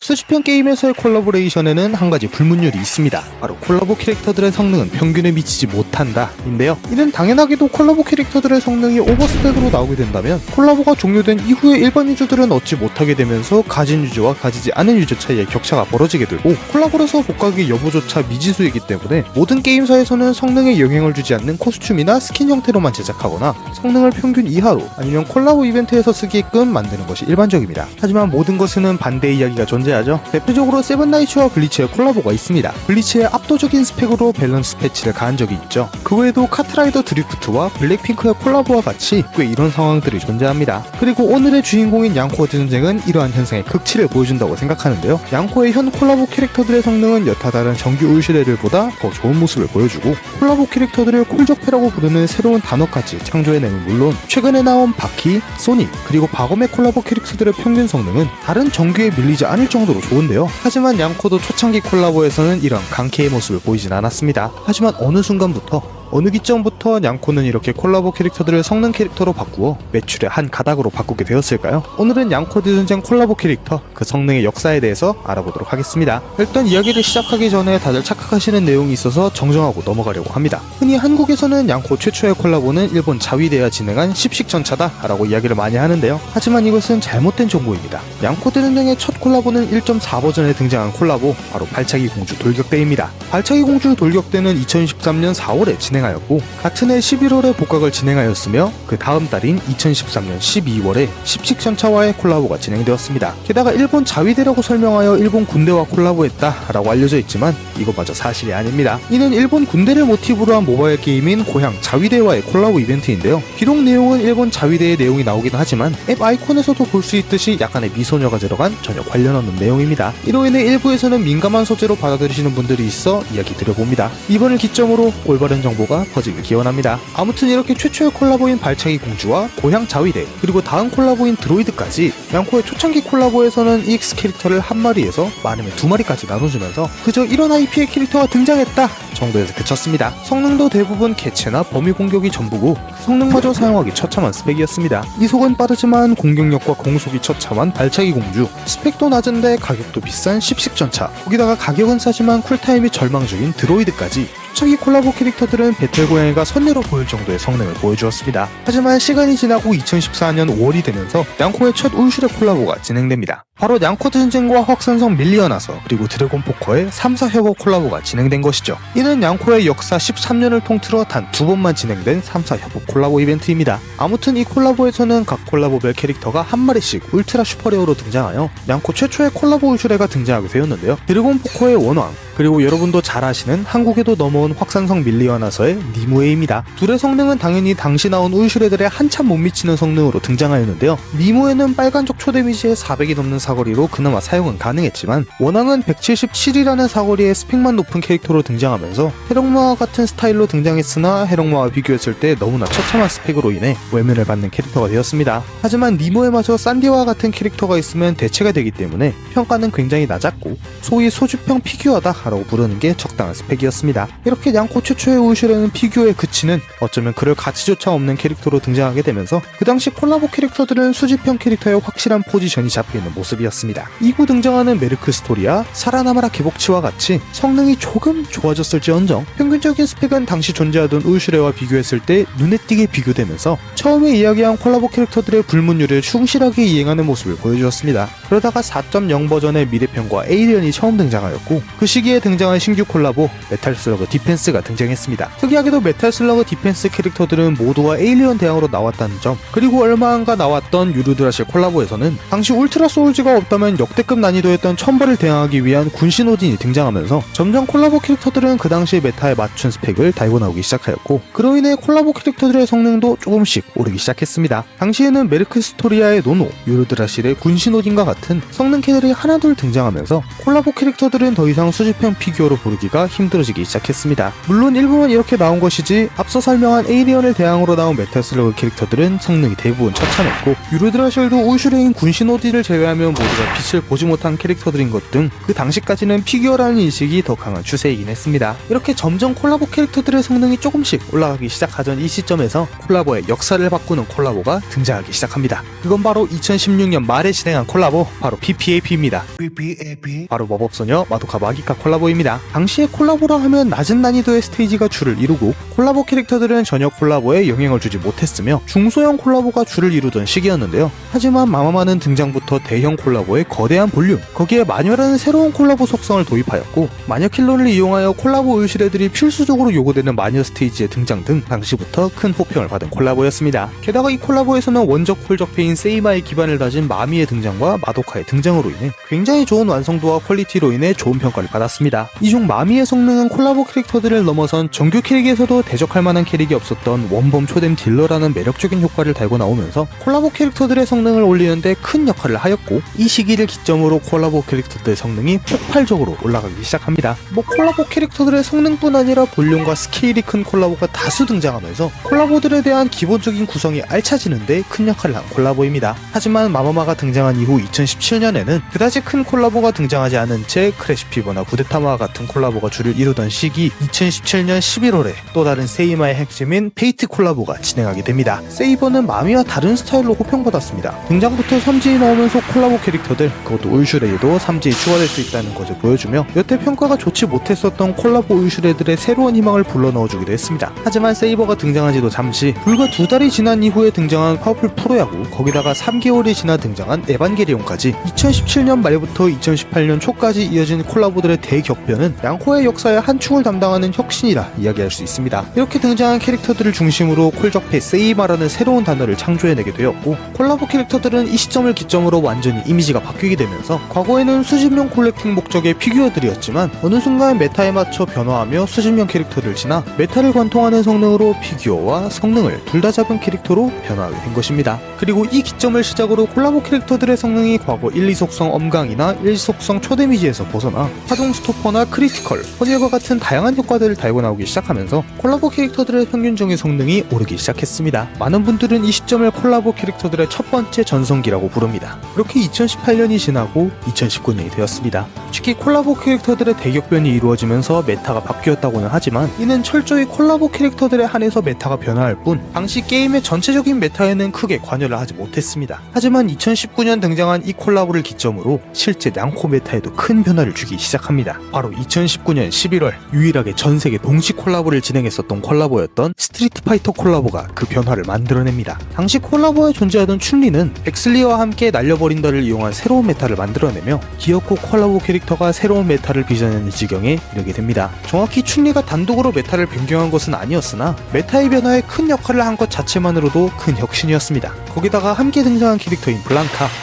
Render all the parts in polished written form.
수집형 게임에서의 콜라보레이션에는 한 가지 불문율이 있습니다. 바로 콜라보 캐릭터들의 성능은 평균에 미치지 못한다 인데요. 이는 당연하게도 콜라보 캐릭터들의 성능이 오버스펙으로 나오게 된다면 콜라보가 종료된 이후에 일반 유저들은 얻지 못하게 되면서 가진 유저와 가지지 않은 유저 차이의 격차가 벌어지게 되고 콜라보에서 복각의 여부조차 미지수이기 때문에 모든 게임사에서는 성능에 영향을 주지 않는 코스튬이나 스킨 형태로만 제작하거나 성능을 평균 이하로 아니면 콜라보 이벤트에서 쓰게끔 만드는 것이 일반적입니다. 하지만 모든 것에는 반대 이야기가 존재하죠. 대표적으로 세븐나이츠와 블리츠의 콜라보가 있습니다. 블리츠의 압도적인 스펙으로 밸런스 패치를 가한 적이 있죠. 그 외에도 카트라이더 드리프트와 블랙핑크의 콜라보와 같이 꽤 이런 상황들이 존재합니다. 그리고 오늘의 주인공인 양코어 전쟁은 이러한 현상의 극치를 보여준다고 생각하는데요. 양코의 현 콜라보 캐릭터들의 성능은 여타 다른 정규 울슈레들보다 더 좋은 모습을 보여주고 콜라보 캐릭터들을 콜적패라고 부르는 새로운 단어까지 창조해내는 물론 최근에 나온 바키, 소닉, 그리고 바검의 콜라보 캐릭터들의 평균 성능은 다른 정규에 밀리지 않을 정도로 좋은데요. 하지만 양코도 초창기 콜라보에서는 이런 강캐의 모습을 보이진 않았습니다. 하지만 어느 기점부터 양코는 이렇게 콜라보 캐릭터들을 성능 캐릭터로 바꾸어 매출의 한 가닥으로 바꾸게 되었을까요? 오늘은 양코 대전쟁 콜라보 캐릭터 그 성능의 역사에 대해서 알아보도록 하겠습니다. 일단 이야기를 시작하기 전에 다들 착각하시는 내용이 있어서 정정하고 넘어가려고 합니다. 흔히 한국에서는 양코 최초의 콜라보는 일본 자위대와 진행한 십식전차다 라고 이야기를 많이 하는데요. 하지만 이것은 잘못된 정보입니다. 양코 대전쟁의 첫 콜라보는 1.4 버전에 등장한 콜라보 바로 발차기 공주 돌격대입니다. 발차기 공주 돌격대는 2013년 4월에 진행하였고 같은 해 11월에 복각을 진행하였으며 그 다음 달인 2013년 12월에 십식전차와의 콜라보가 진행되었습니다. 게다가 일본 자위대라고 설명하여 일본 군대와 콜라보했다 라고 알려져 있지만 이것마저 사실이 아닙니다. 이는 일본 군대를 모티브로 한 모바일 게임인 고향 자위대와의 콜라보 이벤트인데요. 비록 내용은 일본 자위대의 내용이 나오긴 하지만 앱 아이콘에서도 볼 수 있듯이 약간의 미소녀가 들어간 전혀 관련 없는 내용입니다. 이로 인해 일부에서는 민감한 소재로 받아들이시는 분들이 있어 이야기 드려봅니다. 이번을 기점으로 올바른 정보가 퍼지길 기원합니다. 아무튼 이렇게 최초의 콜라보인 발차기 공주와 고향 자위대 그리고 다음 콜라보인 드로이드까지 양코의 초창기 콜라보에서는 EX 캐릭터를 한 마리에서 많으면 두 마리까지 나눠주면서 그저 이런 IP의 캐릭터가 등장했다 정도에서 그쳤습니다. 성능도 대부분 개체나 범위 공격이 전부고 그 성능마저 사용하기 처참한 스펙이었습니다. 이속은 빠르지만 공격력과 공속이 처참한 발차기 공주, 스펙도 낮은데 가격도 비싼 십식전차, 거기다가 가격은 싸지만 쿨타임이 절망적인 드로이드까지 초창기 콜라보 캐릭터들은 배틀 고양이가 선녀로 보일 정도의 성능을 보여주었습니다. 하지만 시간이 지나고 2014년 5월이 되면서 양코의 첫 울슈레 콜라보가 진행됩니다. 바로 양코 전쟁과 확산성 밀리어나서 그리고 드래곤 포커의 3사 협업 콜라보가 진행된 것이죠. 이는 양코의 역사 13년을 통틀어 단 2번만 진행된 3사 협업 콜라보 이벤트입니다. 아무튼 이 콜라보에서는 각 콜라보별 캐릭터가 한 마리씩 울트라 슈퍼레어로 등장하여 양코 최초의 콜라보 울슈레가 등장하게 되었는데요. 드래곤 포커의 원왕 그리고 여러분도 잘 아시는 한국에도 넘어온 확산성 밀리어나서의 니모에입니다. 둘의 성능은 당연히 당시 나온 울슈레들의 한참 못 미치는 성능으로 등장하였는데요. 니모에는 빨간적 초데미지에 400이 넘는 사거리로 그나마 사용은 가능했지만 원왕은 177이라는 사거리의 스펙만 높은 캐릭터로 등장하면서 해력마와 같은 스타일로 등장했으나 해력마와 비교했을 때 너무나 처참한 스펙으로 인해 외면을 받는 캐릭터가 되었습니다. 하지만 니모에마저 산디와 같은 캐릭터가 있으면 대체가 되기 때문에 평가는 굉장히 낮았고 소위 소주평 피규어다 라고 부르는 게 적당한 스펙이었습니다. 이렇게 양코 최초의 울슈레는 피규어에 그치는 어쩌면 그럴 가치조차 없는 캐릭터로 등장하게 되면서 그 당시 콜라보 캐릭터들은 수집형 캐릭터의 확실한 포지션이 잡혀있는 모습이었습니다. 이후 등장하는 메르크 스토리아, 사라나마라 개복치와 같이 성능이 조금 좋아졌을지언정 평균적인 스펙은 당시 존재하던 울슈레와 비교했을 때 눈에 띄게 비교되면서 처음에 이야기한 콜라보 캐릭터들의 불문율을 충실하게 이행하는 모습을 보여주었습니다. 그러다가 4.0 버전의 미래편과 에이리언이 처음 등장하였고 그 시기에 등장한 신규 콜라보 메탈 슬러그 디펜스가 등장했습니다. 특이하게도 메탈 슬러그 디펜스 캐릭터들은 모두가 에일리언 대항으로 나왔다는 점, 그리고 얼마 안가 나왔던 유르드라실 콜라보에서는 당시 울트라 소울즈가 없다면 역대급 난이도였던 첨벌을 대항하기 위한 군신 오딘이 등장하면서 점점 콜라보 캐릭터들은 그 당시 메타에 맞춘 스펙을 달고 나오기 시작하였고 그로 인해 콜라보 캐릭터들의 성능도 조금씩 오르기 시작했습니다. 당시에는 메르크 스토리아의 노노, 유르드라실의 군신 오딘과 같은 성능 캐들이 하나둘 등장하면서 콜라보 캐릭터들은 더 이상 수집형 피규어로 부르기가 힘들어지기 시작했습니다. 물론 일부만 이렇게 나온 것이지 앞서 설명한 에이리언을 대항으로 나온 메탈 슬러그 캐릭터들은 성능이 대부분 처참했고 유르드라실도 울슈레인 군신 오딘을 제외하면 모두가 빛을 보지 못한 캐릭터들인 것 등 그 당시까지는 피규어라는 인식이 더 강한 추세이긴 했습니다. 이렇게 점점 콜라보 캐릭터들의 성능이 조금씩 올라가기 시작하던 이 시점에서 콜라보의 역사를 바꾸는 콜라보가 등장하기 시작합니다. 그건 바로 2016년 말에 진행한 콜라보, 바로 PPAP입니다. 바로 마법소녀 마도카 마기카 콜라보입니다. 당시에 콜라보라 하면 낮은 난이도의 스테이지가 주를 이루고 콜라보 캐릭터들은 전혀 콜라보에 영향을 주지 못했으며 중소형 콜라보가 주를 이루던 시기였는데요. 하지만 마마마는 등장부터 대형 콜라보의 거대한 볼륨, 거기에 마녀라는 새로운 콜라보 속성을 도입하였고 마녀 킬러를 이용하여 콜라보 울실애들이 필수적으로 요구되는 마녀 스테이지의 등장 등 당시부터 큰 호평을 받은 콜라보였습니다. 게다가 이 콜라보에서는 원작 콜적패인 세이마의 기반을 다진 마미의 등장과 마도카의 등장으로 인해 굉장히 좋은 완성도와 퀄리티로 인해 좋은 평가를 받았습니다. 이 중 마미의 성능은 콜라보 캐릭터들을 넘어선 정규 캐릭에서도 대적할 만한 캐릭이 없었던 원범 초댐 딜러라는 매력적인 효과를 달고 나오면서 콜라보 캐릭터들의 성능을 올리는데 큰 역할을 하였고, 이 시기를 기점으로 콜라보 캐릭터들의 성능이 폭발적으로 올라가기 시작합니다. 콜라보 캐릭터들의 성능뿐 아니라 볼륨과 스케일이 큰 콜라보가 다수 등장하면서 콜라보들에 대한 기본적인 구성이 알차지는데 큰 역할을 한 콜라보입니다. 하지만 마마마가 등장한 이후 2017년에는 그다지 큰 콜라보가 등장하지 않은 채 크래시피버나 구데타마와 같은 콜라보가 주를 이루던 시기 2017년 11월에 또 다른 세이마의 핵심인 페이트 콜라보가 진행하게 됩니다. 세이버는 마미와 다른 스타일로 호평받았습니다. 등장부터 삼지이 나오면서 콜라보 캐릭터들, 그것도 울슈레이도 삼지이 추가될 수 있다는 것을 보여주며 여태 평가가 좋지 못했었던 콜라보 울슈레들의 새로운 희망을 불러넣어주기도 했습니다. 하지만 세이버가 등장한 지도 잠시, 불과 2달이 지난 이후에 등장한 파워풀 프로야구, 거기다가 3개월이 지나 등장한 에반게리온까지 2017년 말부터 2018년 초까지 이어진 콜라보들의 대격변은 양코의 역사의 한 축을 담당하는 혁신이라 이야기할 수 있습니다. 이렇게 등장한 캐릭터들을 중심으로 콜적패 세이마라는 새로운 단어를 창조해내게 되었고, 콜라보 캐릭터들은 이 시점을 기점으로 완전히 이미지가 바뀌게 되면서 과거에는 수집용 콜렉팅 목적의 피규어들이었지만 어느 순간 메타에 맞춰 변화하며 수집용 캐릭터를 지나 메타를 관통하는 성능으로 피규어와 성능을 둘 다 잡은 캐릭터로 변화하게 된 것입니다. 그리고 이 기점을 시작으로 콜라보 캐릭터들의 성능이 과거 1, 2속성 엄강이나 1속성 초데미지에서 벗어나 파동 스토퍼나 크리티컬, 헌일과 같은 다양한 효과들을 달고 나오기 시작하면서 콜라보 캐릭터들의 평균적인 성능이 오르기 시작했습니다. 많은 분들은 이 시점을 콜라보 캐릭터들의 첫 번째 전성기라고 부릅니다. 그렇게 2018년이 지나고 2019년이 되었습니다. 특히 콜라보 캐릭터들의 대격변이 이루어지면서 메타가 바뀌었다고는 하지만 이는 철저히 콜라보 캐릭터들에 한해서 메타가 변화할 뿐 당시 게임의 전체적인 메타에는 크게 관여를 하지 못했습니다. 하지만 2019년 등장한 이 콜라보를 기점으로 실제 냥코 메타에도 큰 변화를 주기 시작합니다. 바로 2019년 11월 유일하게 전세계 동시 콜라보를 진행했었던 콜라보였던 스트리트 파이터 콜라보가 그 변화를 만들어냅니다. 당시 콜라보에 존재하던 춘리는 엑슬리와 함께 날려버린다를 이용한 새로운 메타를 만들어내며 기어코 콜라보 캐릭터가 새로운 메타를 빚어내는 지경에 이르게 됩니다. 정확히 춘리가 단독으로 메타를 변경한 것은 아니었으나 메타의 변화에 큰 역할을 한 것 자체만으로도 큰 혁신이었습니다. 거기다가 함께 등장한 캐릭터인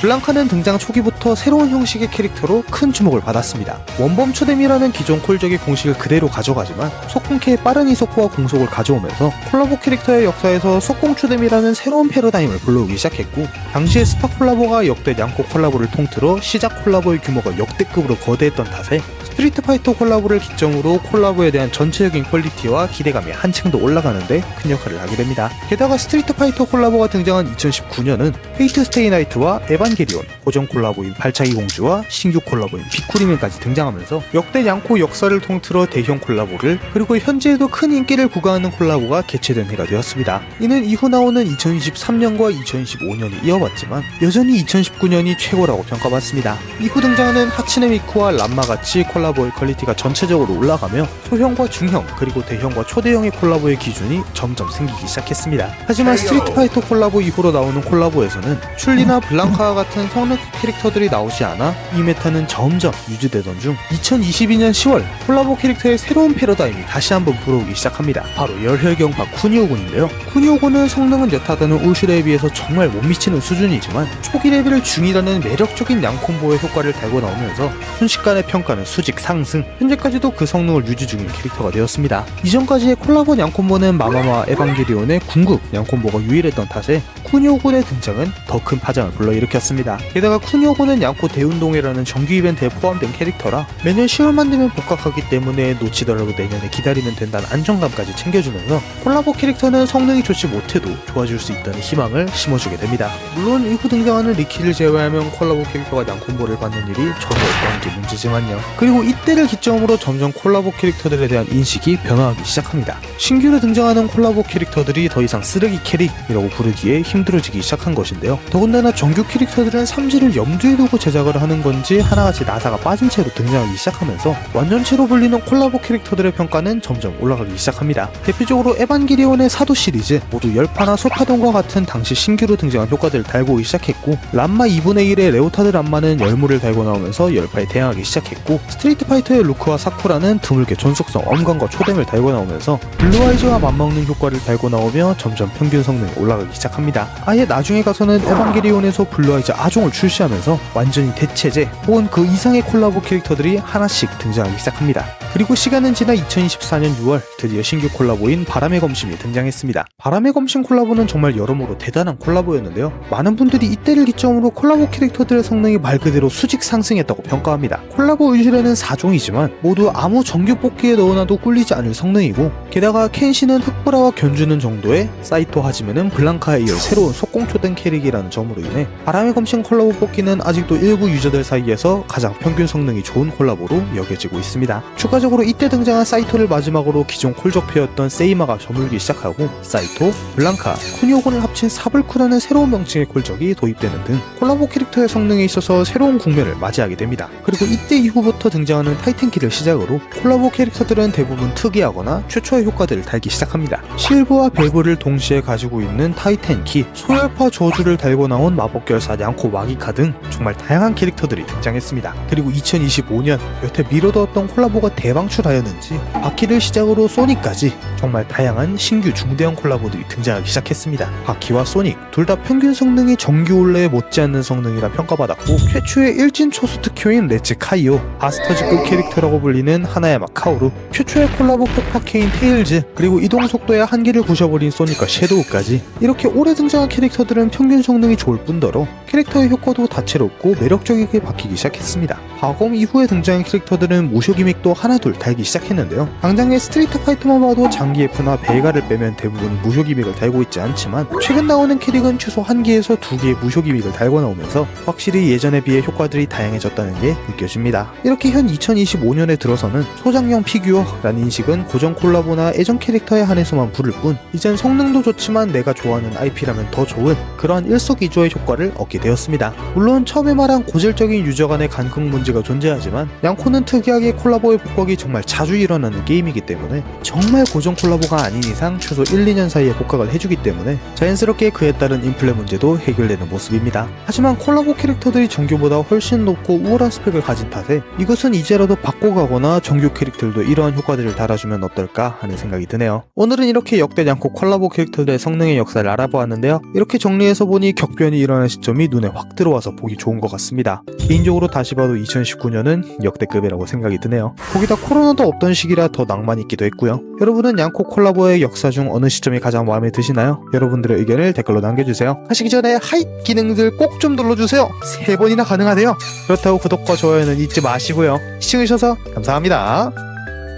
블랑카는 등장 초기부터 새로운 형식의 캐릭터로 큰 주목을 받았습니다. 원범 초뎀이라는 기존 콜적의 공식을 그대로 가져가지만 속공캐의 빠른 이속과 공속을 가져오면서 콜라보 캐릭터의 역사에서 속공 초뎀이라는 새로운 패러다임을 불러오기 시작했고, 당시에 스파 콜라보가 역대 냥코 콜라보를 통틀어 시작 콜라보의 규모가 역대급으로 거대했던 탓에 스트리트 파이터 콜라보를 기점으로 콜라보에 대한 전체적인 퀄리티와 기대감이 한층 더 올라가는데 큰 역할을 하게 됩니다. 게다가 스트리트 파이터 콜라보가 등장한 2019년은 페이트 스테이 나이트와 에반게리온, 고정 콜라보인 발차기 공주와 신규 콜라보인 비쿠리맨까지 등장하면서 역대 냥코 역사를 통틀어 대형 콜라보를, 그리고 현재에도 큰 인기를 구가하는 콜라보가 개최된 해가 되었습니다. 이는 이후 나오는 2023년과 2025년이 이어봤지만 여전히 2019년이 최고라고 평가받습니다. 이후 등장하는 하츠네 미쿠와 람마같이 콜라보의 퀄리티가 전체적으로 올라가며 소형과 중형, 그리고 대형과 초대형의 콜라보의 기준이 점점 생기기 시작했습니다. 하지만 스트리트 파이터 콜라보 이후로 나오는 콜라보에서는 춘리나 블랑카와 같은 성능 캐릭터들이 나오지 않아 이 메타는 점점 유지되던 중 2022년 10월 콜라보 캐릭터의 새로운 패러다임이 다시 한번 불어오기 시작합니다. 바로 열혈경파 쿠니오군인데요. 쿠니오군은 성능은 여타다는 울슈레에 비해서 정말 못 미치는 수준이지만 초기 레벨을 중이라는 매력적인 양콤보의 효과를 달고 나오면서 순식간에 평가는 수직 상승, 현재까지도 그 성능을 유지 중인 캐릭터가 되었습니다. 이전까지의 콜라보 냥콤보는 마마마 에반게리온의 궁극 냥콤보가 유일했던 탓에 쿠니오군의 등장은 더 큰 파장을 불러일으켰습니다. 게다가 쿠니오군은 냥코 대운동회라는 정규 이벤트에 포함된 캐릭터라 매년 10월만 되면 복각하기 때문에 놓치더라도 내년에 기다리면 된다는 안정감까지 챙겨주면서 콜라보 캐릭터는 성능이 좋지 못해도 좋아질 수 있다는 희망을 심어주게 됩니다. 물론 이후 등장하는 리키를 제외하면 유명 콜라보 캐릭터가 냥콤보를 받는 일이 전혀 없다는 게 문제지만요. 그리고 이때를 기점으로 점점 콜라보 캐릭터들에 대한 인식이 변화하기 시작합니다. 신규로 등장하는 콜라보 캐릭터들이 더 이상 쓰레기 캐릭이라고 부르기에 힘들어지기 시작한 것인데요. 더군다나 정규 캐릭터들은 삼질을 염두에 두고 제작을 하는 건지 하나같이 나사가 빠진 채로 등장하기 시작하면서 완전체로 불리는 콜라보 캐릭터들의 평가는 점점 올라가기 시작합니다. 대표적으로 에반게리온의 사도 시리즈 모두 열파나 소파돈과 같은 당시 신규로 등장한 효과들을 달고 오기 시작했고, 람마 2분의 1의 레오타드 람마는 열물을 달고 나오면서 열파에 대항하기 시작했고, 스트리트 파이터의 루크와 사쿠라는 드물게 존속성 엄광과 초댐을 달고 나오면서 블루아이즈와 맞먹는 효과를 달고 나오며 점점 평균 성능이 올라가기 시작합니다. 아예 나중에 가서는 에반게리온에서 블루아이즈 아종을 출시하면서 완전히 대체제 혹은 그 이상의 콜라보 캐릭터들이 하나씩 등장하기 시작합니다. 그리고 시간은 지나 2024년 6월 드디어 신규 콜라보인 바람의 검심이 등장했습니다. 바람의 검심 콜라보는 정말 여러모로 대단한 콜라보였는데요. 많은 분들이 이때를 기점으로 콜라보 캐릭터들의 성능이 말 그대로 수직 상승했다고 평가합니다. 콜라보 의실에는 4종이지만 모두 아무 정규 뽑기에 넣어놔도 꿀리지 않을 성능이고, 게다가 켄시는 흑브라와 견주는 정도의, 사이토 하지메는 블랑카에 이어 새로운 속공초된 캐릭이라는 점으로 인해 바람의 검심 콜라보 뽑기는 아직도 일부 유저들 사이에서 가장 평균 성능이 좋은 콜라보로 여겨지고 있습니다. 추가적으로 이때 등장한 사이토를 마지막으로 기존 콜적패였던 세이마가 저물기 시작하고, 사이토, 블랑카, 쿠니오곤을 합친 사블쿠라는 새로운 명칭의 콜적이 도입되는 등 콜라보 캐릭터의 성능에 있어서 새로운 국면을 맞이하게 됩니다. 그리고 이때 이후부터 등장하는 타이탄키를 시작으로 콜라보 캐릭터들은 대부분 특이하거나 최초의 효과들을 달기 시작합니다. 실브와 벨브를 동시에 가지고 있는 타이탄키, 소열파 저주를 달고 나온 마법결사 냥코 마기카 등 정말 다양한 캐릭터들이 등장했습니다. 그리고 2025년 여태 미뤄두었던 콜라보가 대방출하였는지 바퀴를 시작으로 소닉까지 정말 다양한 신규 중대형 콜라보들이 등장하기 시작했습니다. 바퀴와 소닉 둘 다 평균 성능이 정규 올레에 못지않는 성능이라 평가받았고, 최초의 일진 초수 특효인 레츠 카이오, 바스터즈급 캐릭터라고 불리는 하나야마 카오루, 최초의 콜라보 페파케인 테일즈, 그리고 이동 속도의 한계를 부셔버린 소닉과 섀도우까지 이렇게 오래 등장한 캐릭터들은 평균 성능이 좋을 뿐더러 캐릭터의 효과도 다채롭고 매력적이게 바뀌기 시작했습니다. 바검 이후에 등장한 캐릭터들은 무쇼 기믹도 하나둘 달기 시작했는데요. 당장의 스트리트 파이터만 봐도 장기예프나 베가를 빼면 대부분 무쇼 기믹을 달고 있지 않지만, 최근 나오는 캐릭은 최소 1개에서 2개의 무쇼 기믹을 달고 나오면서 확실히 예전에 비해 효과들이 다양해졌다는 게 느껴집니다. 이렇게 현 2025년에 들어서는 소장용 피규어라는 인식은 고전 콜라보나 애정 캐릭터에 한해서만 부를 뿐, 이젠 성능도 좋지만 내가 좋아하는 IP라면 더 좋은 그러한 일석이조의 효과를 얻게 되었습니다. 물론 처음에 말한 고질적인 유저 간의 간극 문제가 존재하지만, 냥코는 특이하게 콜라보의 복각이 정말 자주 일어나는 게임이기 때문에 정말 고전 콜라보가 아닌 이상 최소 1, 2년 사이에 복각을 해주기 때문에 자연스럽게 그에 따른 인플레 문제도 해결되는 모습입니다. 하지만 콜라보 캐릭터들이 정규보다 훨씬 높고 우월한 스펙을 가진 탓에 이것은 이제라도 바꿔가거나 정규 캐릭터들도 이러한 효과들을 달아주면 어떨까 하는 생각이 드네요. 오늘은 이렇게 역대 냥코 콜라보 캐릭터들의 성능의 역사를 알아보았는데요. 이렇게 정리해서 보니 격변이 일어난 시점이 눈에 확 들어와서 보기 좋은 것 같습니다. 개인적으로 다시 봐도 2019년은 역대급이라고 생각이 드네요. 거기다 코로나도 없던 시기라 더 낭만 있기도 했고요. 여러분은 냥코 콜라보의 역사 중 어느 시점이 가장 마음에 드시나요? 여러분들의 의견을 댓글로 남겨주세요. 하시기 전에 하이 기능들 꼭 좀 눌러주세요. 3번이나 가능하대요. 그렇다고 구독과 좋아요는 잊지 마시고요. 시청해주셔서 감사합니다.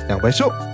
양발쇼!